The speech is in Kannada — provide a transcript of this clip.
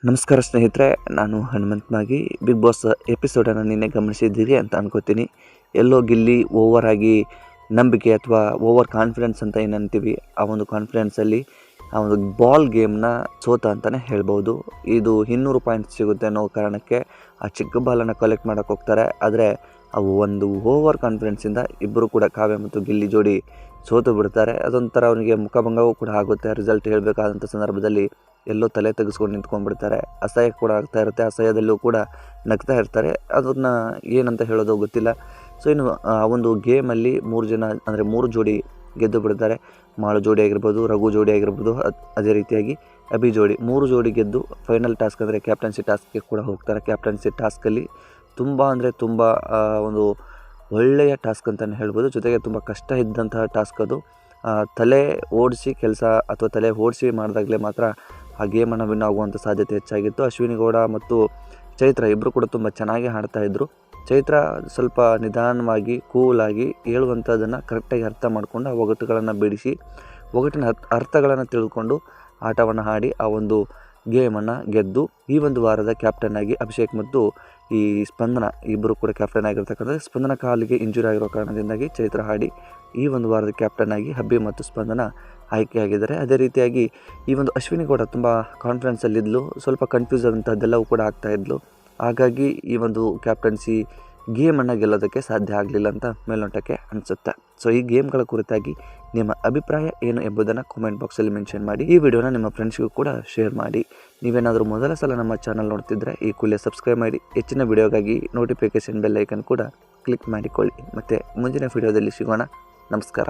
ನಮಸ್ಕಾರ ಸ್ನೇಹಿತರೆ, ನಾನು ಹನುಮಂತ್ ಮಾಗಿ. ಬಿಗ್ ಬಾಸ್ ಎಪಿಸೋಡನ್ನು ನಿನ್ನೆ ಗಮನಿಸಿದ್ದೀರಿ ಅಂತ ಅನ್ಕೋತೀನಿ. ಎಲ್ಲೋ ಗಿಲ್ಲಿ ಓವರ್ ಆಗಿ ನಂಬಿಕೆ ಅಥವಾ ಓವರ್ ಕಾನ್ಫಿಡೆನ್ಸ್ ಅಂತ ಏನು ಅಂತೀವಿ, ಆ ಒಂದು ಕಾನ್ಫಿಡೆನ್ಸಲ್ಲಿ ಆ ಒಂದು ಬಾಲ್ ಗೇಮ್ನ ಸೋತ ಅಂತಲೇ ಹೇಳ್ಬೋದು. ಇದು 200 ಪಾಯಿಂಟ್ಸ್ ಸಿಗುತ್ತೆ ಅನ್ನೋ ಕಾರಣಕ್ಕೆ ಆ ಚಿಕ್ಕ ಬಾಲನ್ನು ಕಲೆಕ್ಟ್ ಮಾಡೋಕ್ಕೆ ಹೋಗ್ತಾರೆ. ಆದರೆ ಅವು ಒಂದು ಓವರ್ ಕಾನ್ಫಿಡೆನ್ಸಿಂದ ಇಬ್ಬರು ಕೂಡ ಕಾವ್ಯ ಮತ್ತು ಗಿಲ್ಲಿ ಜೋಡಿ ಸೋತು ಬಿಡ್ತಾರೆ. ಅದೊಂಥರ ಅವನಿಗೆ ಮುಖಭಂಗವೂ ಕೂಡ ಆಗುತ್ತೆ. ರಿಸಲ್ಟ್ ಹೇಳಬೇಕಾದಂಥ ಸಂದರ್ಭದಲ್ಲಿ ಎಲ್ಲೋ ತಲೆ ತೆಗೆಸ್ಕೊಂಡು ನಿಂತ್ಕೊಂಡ್ಬಿಡ್ತಾರೆ. ಅಸಹ್ಯ ಕೂಡ ಆಗ್ತಾ ಇರುತ್ತೆ. ಅಸಹ್ಯದಲ್ಲೂ ಕೂಡ ನಗ್ತಾ ಇರ್ತಾರೆ. ಅದನ್ನು ಏನಂತ ಹೇಳೋದು ಗೊತ್ತಿಲ್ಲ. ಸೊ ಇನ್ನು ಆ ಒಂದು ಗೇಮಲ್ಲಿ 3 ಜನ ಅಂದರೆ 3 ಜೋಡಿ ಗೆದ್ದು ಬಿಡ್ತಾರೆ. ಮಾಳು ಜೋಡಿ ಆಗಿರ್ಬೋದು, ರಘು ಜೋಡಿ ಆಗಿರ್ಬೋದು, ಅದೇ ರೀತಿಯಾಗಿ ಅಭಿ ಜೋಡಿ 3 ಜೋಡಿ ಗೆದ್ದು ಫೈನಲ್ ಟಾಸ್ಕ್ ಅಂದರೆ ಕ್ಯಾಪ್ಟನ್ಸಿ ಟಾಸ್ಕ್ಗೆ ಕೂಡ ಹೋಗ್ತಾರೆ. ಕ್ಯಾಪ್ಟನ್ಸಿ ಟಾಸ್ಕಲ್ಲಿ ತುಂಬ ಅಂದರೆ ತುಂಬ ಒಂದು ಒಳ್ಳೆಯ ಟಾಸ್ಕ್ ಅಂತಲೇ ಹೇಳ್ಬೋದು. ಜೊತೆಗೆ ತುಂಬ ಕಷ್ಟ ಇದ್ದಂತಹ ಟಾಸ್ಕ್ ಅದು. ತಲೆ ಓಡಿಸಿ ಕೆಲಸ ಅಥವಾ ತಲೆ ಓಡಿಸಿ ಮಾಡಿದಾಗಲೇ ಮಾತ್ರ ಆ ಗೇಮನ್ನು ವಿನ್ ಆಗುವಂಥ ಸಾಧ್ಯತೆ ಹೆಚ್ಚಾಗಿತ್ತು. ಅಶ್ವಿನಿ ಗೌಡ ಮತ್ತು ಚೈತ್ರ ಇಬ್ಬರು ಕೂಡ ತುಂಬ ಚೆನ್ನಾಗಿ ಆಡ್ತಾಯಿದ್ರು. ಚೈತ್ರ ಸ್ವಲ್ಪ ನಿಧಾನವಾಗಿ ಕೂಲಾಗಿ ಹೇಳುವಂಥದ್ದನ್ನು ಕರೆಕ್ಟಾಗಿ ಅರ್ಥ ಮಾಡಿಕೊಂಡು ಆ ಒಗಟುಗಳನ್ನು ಬಿಡಿಸಿ ಒಗಟಿನ ಅರ್ಥಗಳನ್ನು ತಿಳ್ಕೊಂಡು ಆಟವನ್ನು ಆಡಿ ಆ ಒಂದು ಗೇಮನ್ನು ಗೆದ್ದು ಈ ಒಂದು ವಾರದ ಕ್ಯಾಪ್ಟನ್ ಆಗಿ ಅಭಿಷೇಕ್ ಮತ್ತು ಈ ಸ್ಪಂದನ ಇಬ್ಬರು ಕೂಡ ಕ್ಯಾಪ್ಟನ್ ಆಗಿರ್ತಕ್ಕಂಥ ಸ್ಪಂದನ ಕಾಲಿಗೆ ಇಂಜುರಿ ಆಗಿರೋ ಕಾರಣದಿಂದಾಗಿ ಚೈತ್ರ ಆಡಿ ಈ ಒಂದು ವಾರದ ಕ್ಯಾಪ್ಟನ್ ಆಗಿ ಹಬ್ಬಿ ಮತ್ತು ಸ್ಪಂದನ ಆಯ್ಕೆಯಾಗಿದ್ದಾರೆ. ಅದೇ ರೀತಿಯಾಗಿ ಈ ಒಂದು ಅಶ್ವಿನಿ ಕೂಡ ತುಂಬ ಕಾನ್ಫಿಡೆನ್ಸಲ್ಲಿದ್ದಲು, ಸ್ವಲ್ಪ ಕನ್ಫ್ಯೂಸ್ ಆದಂಥದ್ದೆಲ್ಲವೂ ಕೂಡ ಆಗ್ತಾಯಿದ್ಲು. ಹಾಗಾಗಿ ಈ ಒಂದು ಕ್ಯಾಪ್ಟನ್ಸಿ ಗೇಮನ್ನು ಗೆಲ್ಲೋದಕ್ಕೆ ಸಾಧ್ಯ ಆಗಲಿಲ್ಲ ಅಂತ ಮೇಲ್ನೋಟಕ್ಕೆ ಅನಿಸುತ್ತೆ. ಸೊ ಈ ಗೇಮ್ಗಳ ಕುರಿತಾಗಿ ನಿಮ್ಮ ಅಭಿಪ್ರಾಯ ಏನು ಎಂಬುದನ್ನು ಕಾಮೆಂಟ್ ಬಾಕ್ಸಲ್ಲಿ ಮೆನ್ಷನ್ ಮಾಡಿ. ಈ ವಿಡಿಯೋನ ನಿಮ್ಮ ಫ್ರೆಂಡ್ಸ್ಗೂ ಕೂಡ ಶೇರ್ ಮಾಡಿ. ನೀವೇನಾದರೂ ಮೊದಲ ಸಲ ನಮ್ಮ ಚಾನಲ್ ನೋಡ್ತಿದ್ರೆ ಈ ಕೂಡಲೇ ಸಬ್ಸ್ಕ್ರೈಬ್ ಮಾಡಿ. ಹೆಚ್ಚಿನ ವಿಡಿಯೋಗಾಗಿ ನೋಟಿಫಿಕೇಷನ್ ಬೆಲ್ ಐಕನ್ ಕೂಡ ಕ್ಲಿಕ್ ಮಾಡಿಕೊಳ್ಳಿ. ಮತ್ತು ಮುಂದಿನ ವಿಡಿಯೋದಲ್ಲಿ ಸಿಗೋಣ. ನಮಸ್ಕಾರ.